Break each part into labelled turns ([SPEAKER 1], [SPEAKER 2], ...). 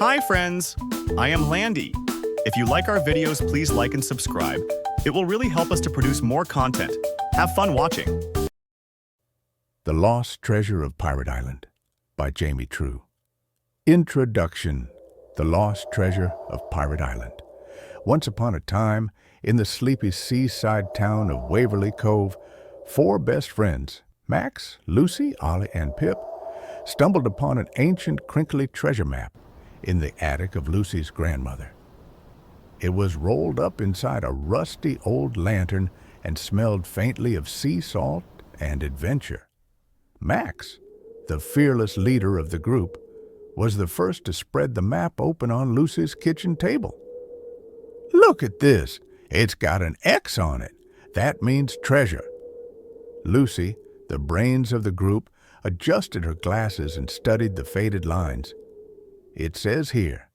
[SPEAKER 1] Hi friends, I am Landy. If you like our videos, please like and subscribe. It will really help us to produce more content. Have fun watching.
[SPEAKER 2] The Lost Treasure of Pirate Island by Jamie True. Introduction. The Lost Treasure of Pirate Island. Once upon a time, in the sleepy seaside town of Waverly Cove, four best friends, Max, Lucy, Ollie, and Pip, stumbled upon an ancient crinkly treasure map in the attic of Lucy's grandmother. It was rolled up inside a rusty old lantern and smelled faintly of sea salt and adventure. Max, the fearless leader of the group, was the first to spread the map open on Lucy's kitchen table. "Look at this! It's got an X on it. That means treasure." Lucy, the brains of the group, adjusted her glasses and studied the faded lines. It says here,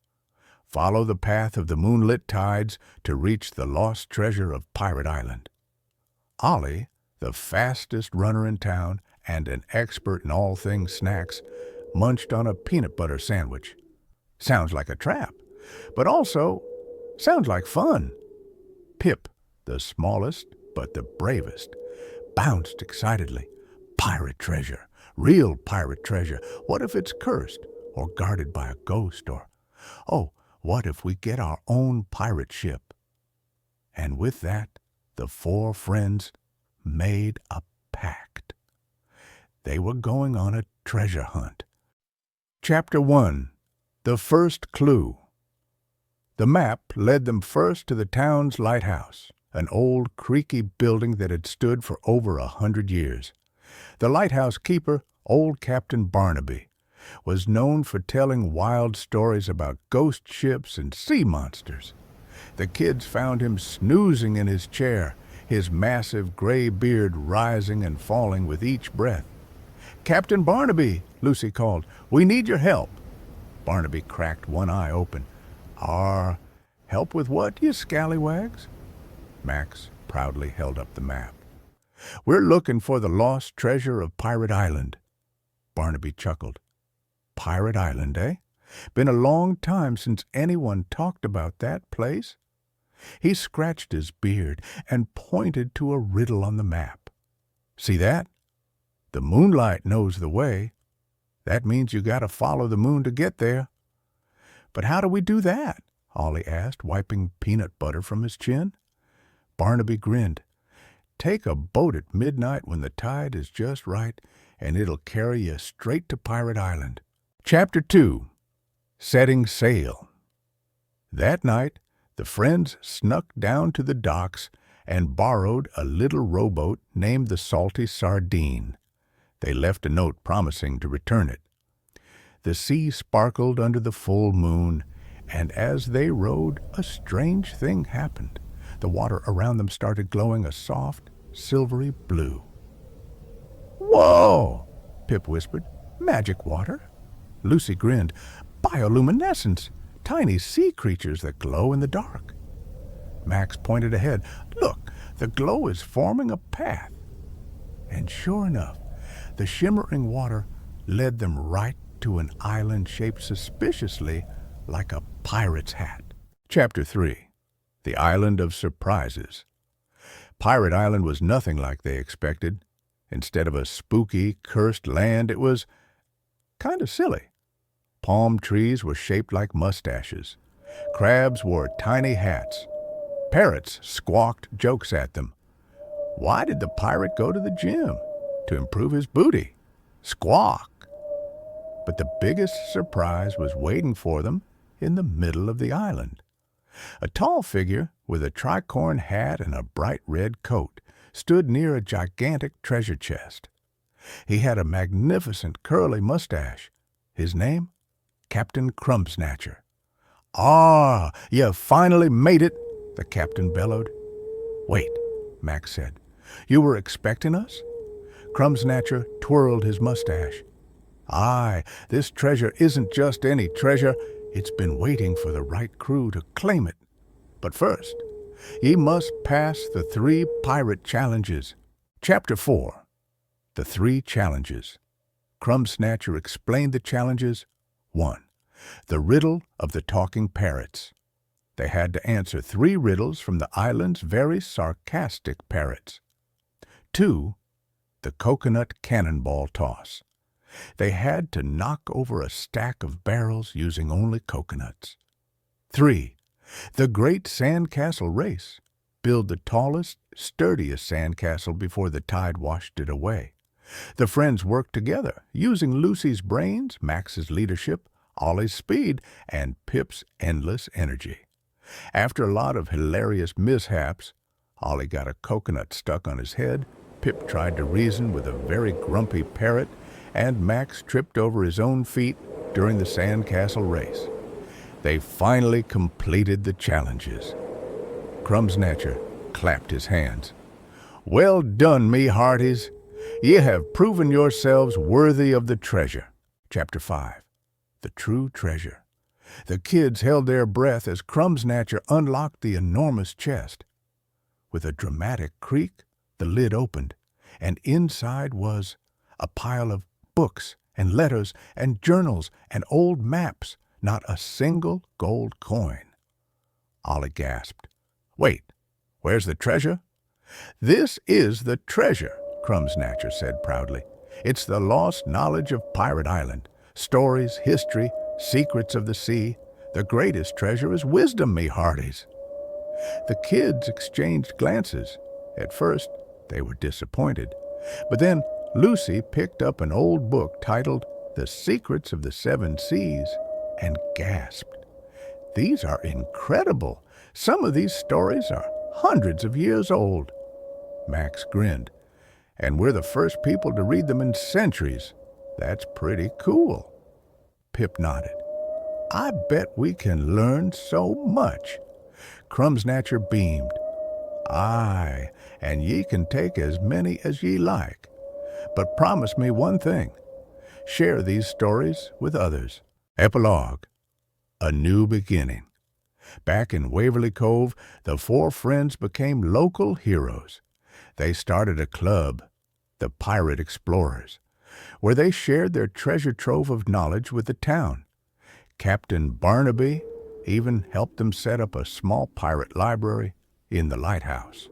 [SPEAKER 2] "Follow the path of the moonlit tides to reach the lost treasure of Pirate Island." Ollie, the fastest runner in town and an expert in all things snacks, munched on a peanut butter sandwich. Sounds like a trap, but also sounds like fun. Pip, the smallest but the bravest, bounced excitedly. Pirate treasure, real pirate treasure. What if it's cursed or guarded by a ghost or, oh, what if we get our own pirate ship? And with that, the four friends made a pact. They were going on a treasure hunt. Chapter 1. The First Clue. The map led them first to the town's lighthouse, an old, creaky building that had stood for over 100 years. The lighthouse keeper, old Captain Barnaby, was known for telling wild stories about ghost ships and sea monsters. The kids found him snoozing in his chair, his massive gray beard rising and falling with each breath. "Captain Barnaby," Lucy called, "we need your help." Barnaby cracked one eye open. Help with what, you scallywags?" Max proudly held up the map. "We're looking for the lost treasure of Pirate Island." Barnaby chuckled. "Pirate Island, eh? Been a long time since anyone talked about that place." He scratched his beard and pointed to a riddle on the map. "See that? The moonlight knows the way. That means you gotta follow the moon to get there." "But how do we do that?" Ollie asked, wiping peanut butter from his chin. Barnaby grinned. "Take a boat at midnight when the tide is just right, and it'll carry you straight to Pirate Island." Chapter 2. Setting Sail. That night, the friends snuck down to the docks and borrowed a little rowboat named the Salty Sardine. They left a note promising to return it. The sea sparkled under the full moon, and as they rowed, a strange thing happened. The water around them started glowing a soft, silvery blue. "Whoa!" Pip whispered. "Magic water?" Lucy grinned. "Bioluminescence! Tiny sea creatures that glow in the dark." Max pointed ahead. "Look, the glow is forming a path." And sure enough, the shimmering water led them right to an island shaped suspiciously like a pirate's hat. Chapter 3. The Island of Surprises. Pirate Island was nothing like they expected. Instead of a spooky, cursed land, it was kind of silly. Palm trees were shaped like mustaches. Crabs wore tiny hats. Parrots squawked jokes at them. Why did the pirate go to the gym? To improve his booty. Squawk! But the biggest surprise was waiting for them in the middle of the island. A tall figure with a tricorn hat and a bright red coat stood near a gigantic treasure chest. He had a magnificent curly mustache. His name? Captain Crumb-Snatcher. "Ah, you finally made it," the captain bellowed. "Wait," Max said. "You were expecting us?" Crumb-Snatcher twirled his mustache. "Aye, this treasure isn't just any treasure. It's been waiting for the right crew to claim it. But first, ye must pass the 3 pirate challenges." Chapter 4. The 3 challenges. Crumb-Snatcher explained the challenges. 1. The riddle of the talking parrots. They had to answer 3 riddles from the island's very sarcastic parrots. 2. The coconut cannonball toss. They had to knock over a stack of barrels using only coconuts. 3. The great sandcastle race. Build the tallest, sturdiest sandcastle before the tide washed it away. The friends worked together, using Lucy's brains, Max's leadership, Ollie's speed, and Pip's endless energy. After a lot of hilarious mishaps, Ollie got a coconut stuck on his head, Pip tried to reason with a very grumpy parrot, and Max tripped over his own feet during the sandcastle race. They finally completed the challenges. Crumb-Snatcher clapped his hands. "Well done, me hearties. Ye have proven yourselves worthy of the treasure." Chapter 5. The True Treasure. The kids held their breath as Crumb-Snatcher unlocked the enormous chest. With a dramatic creak, the lid opened, and inside was a pile of books and letters and journals and old maps, not a single gold coin. Ollie gasped. "Wait, where's the treasure?" "This is the treasure," Crumb-Snatcher said proudly. "It's the lost knowledge of Pirate Island. Stories, history, secrets of the sea. The greatest treasure is wisdom, me hearties." The kids exchanged glances. At first, they were disappointed. But then Lucy picked up an old book titled The Secrets of the Seven Seas and gasped. "These are incredible. Some of these stories are hundreds of years old." Max grinned. "And we're the first people to read them in centuries. That's pretty cool." Pip nodded. "I bet we can learn so much." Crumb-Snatcher beamed. "Aye, and ye can take as many as ye like. But promise me one thing. Share these stories with others." Epilogue. A New Beginning. Back in Waverly Cove, the 4 friends became local heroes. They started a club, the Pirate Explorers, where they shared their treasure trove of knowledge with the town. Captain Barnaby even helped them set up a small pirate library in the lighthouse.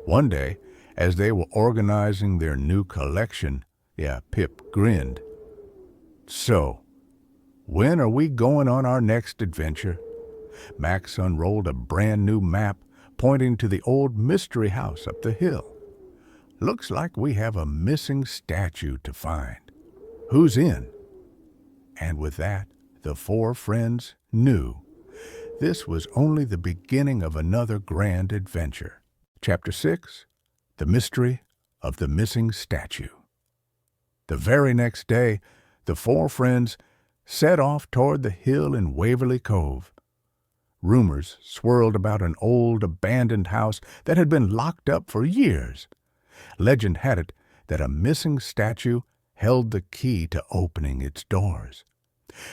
[SPEAKER 2] One day, as they were organizing their new collection, Pip grinned. "So, when are we going on our next adventure?" Max unrolled a brand new map pointing to the old mystery house up the hill. "Looks like we have a missing statue to find. Who's in?" And with that, the 4 friends knew this was only the beginning of another grand adventure. Chapter 6. The Mystery of the Missing Statue. The very next day, the 4 friends set off toward the hill in Waverly Cove. Rumors swirled about an old abandoned house that had been locked up for years. Legend had it that a missing statue held the key to opening its doors.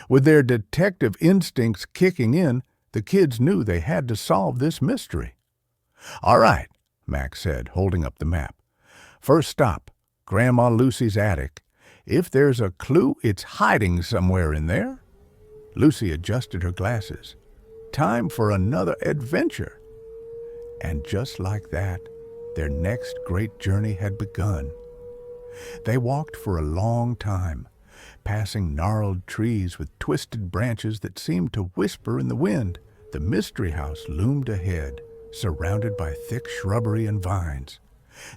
[SPEAKER 2] With their detective instincts kicking in, the kids knew they had to solve this mystery. "All right," Max said, holding up the map. "First stop, Grandma Lucy's attic. If there's a clue, it's hiding somewhere in there." Lucy adjusted her glasses. Time for another adventure. And just like that, their next great journey had begun. They walked for a long time, passing gnarled trees with twisted branches that seemed to whisper in the wind. The mystery house loomed ahead, surrounded by thick shrubbery and vines.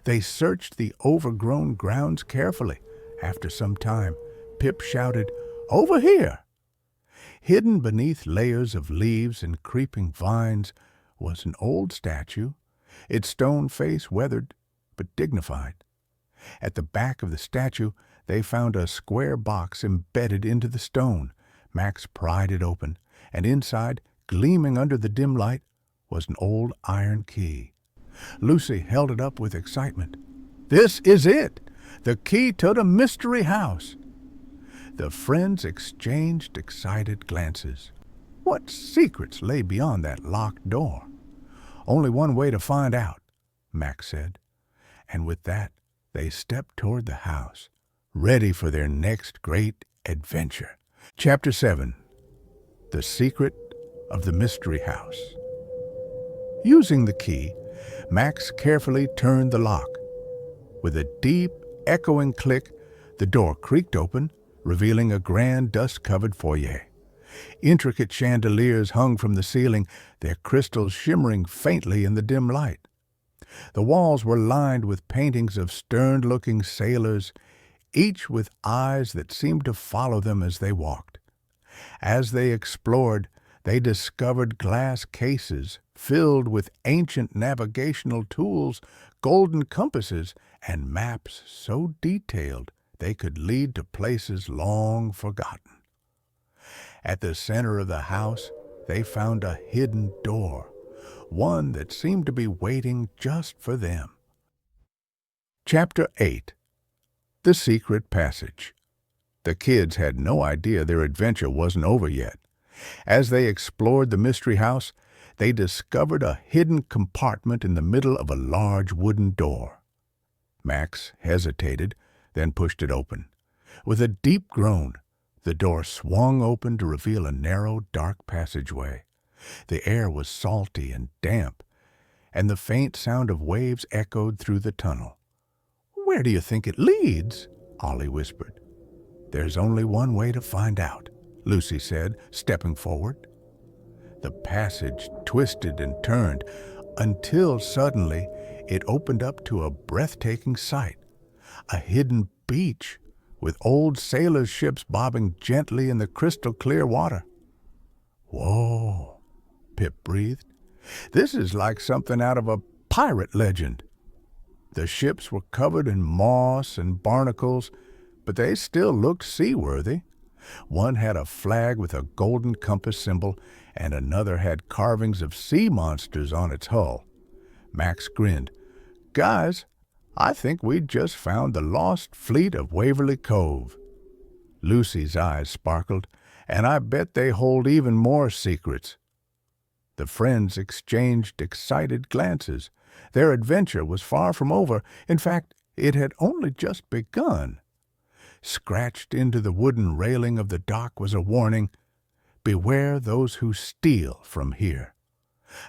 [SPEAKER 2] They searched the overgrown grounds carefully. After some time, Pip shouted, "Over here!" Hidden beneath layers of leaves and creeping vines was an old statue, its stone face weathered but dignified. At the back of the statue, they found a square box embedded into the stone. Max pried it open, and inside, gleaming under the dim light, was an old iron key. Lucy held it up with excitement. "This is it! The key to the mystery house!" The friends exchanged excited glances. What secrets lay beyond that locked door? "Only one way to find out," Max said. And with that, they stepped toward the house, ready for their next great adventure. Chapter 7. The Secret of the Mystery House. Using the key, Max carefully turned the lock. With a deep, echoing click, the door creaked open, revealing a grand dust-covered foyer. Intricate chandeliers hung from the ceiling, their crystals shimmering faintly in the dim light. The walls were lined with paintings of stern-looking sailors, each with eyes that seemed to follow them as they walked. As they explored, they discovered glass cases filled with ancient navigational tools, golden compasses, and maps so detailed they could lead to places long forgotten. At the center of the house, they found a hidden door, one that seemed to be waiting just for them. Chapter 8. The Secret Passage. The kids had no idea their adventure wasn't over yet. As they explored the mystery house, they discovered a hidden compartment in the middle of a large wooden door. Max hesitated, then pushed it open. With a deep groan, the door swung open to reveal a narrow, dark passageway. The air was salty and damp, and the faint sound of waves echoed through the tunnel. "Where do you think it leads?" Ollie whispered. "There's only one way to find out," Lucy said, stepping forward. The passage twisted and turned until suddenly it opened up to a breathtaking sight, a hidden beach with old sailors' ships bobbing gently in the crystal-clear water. "Whoa," Pip breathed. "This is like something out of a pirate legend." The ships were covered in moss and barnacles, but they still looked seaworthy. One had a flag with a golden compass symbol, and another had carvings of sea monsters on its hull. Max grinned. "Guys, I think we just found the lost fleet of Waverly Cove." Lucy's eyes sparkled, "And I bet they hold even more secrets." The friends exchanged excited glances. Their adventure was far from over. In fact, it had only just begun. Scratched into the wooden railing of the dock was a warning: "Beware those who steal from here."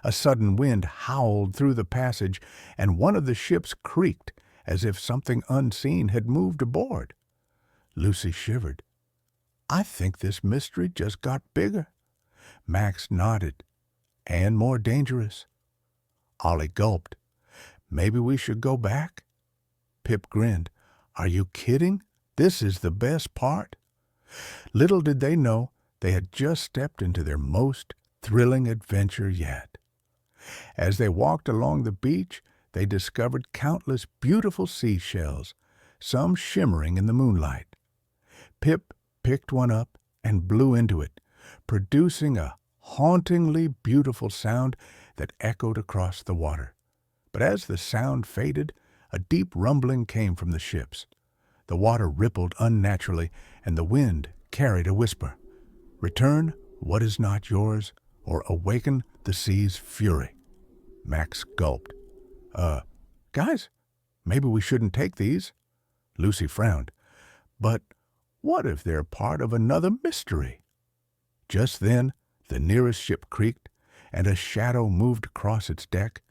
[SPEAKER 2] A sudden wind howled through the passage, and one of the ships creaked as if something unseen had moved aboard. Lucy shivered. "I think this mystery just got bigger." Max nodded. "And more dangerous." Ollie gulped. "Maybe we should go back?" Pip grinned. "Are you kidding? This is the best part." Little did they know they had just stepped into their most thrilling adventure yet. As they walked along the beach, they discovered countless beautiful seashells, some shimmering in the moonlight. Pip picked one up and blew into it, producing a hauntingly beautiful sound that echoed across the water. But as the sound faded, a deep rumbling came from the ships. The water rippled unnaturally, and the wind carried a whisper: "Return what is not yours, or awaken the sea's fury." Max gulped. Guys, maybe we shouldn't take these." Lucy frowned. "But what if they're part of another mystery?" Just then, the nearest ship creaked, and a shadow moved across its deck.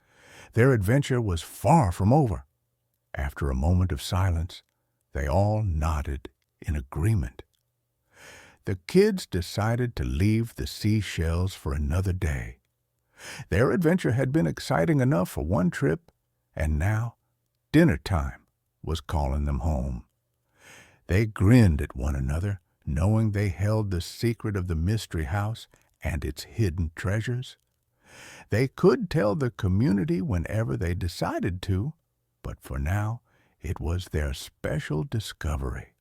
[SPEAKER 2] Their adventure was far from over. After a moment of silence, they all nodded in agreement. The kids decided to leave the seashells for another day. Their adventure had been exciting enough for one trip, and now dinner time was calling them home. They grinned at one another, knowing they held the secret of the mystery house and its hidden treasures. They could tell the community whenever they decided to, but for now it was their special discovery.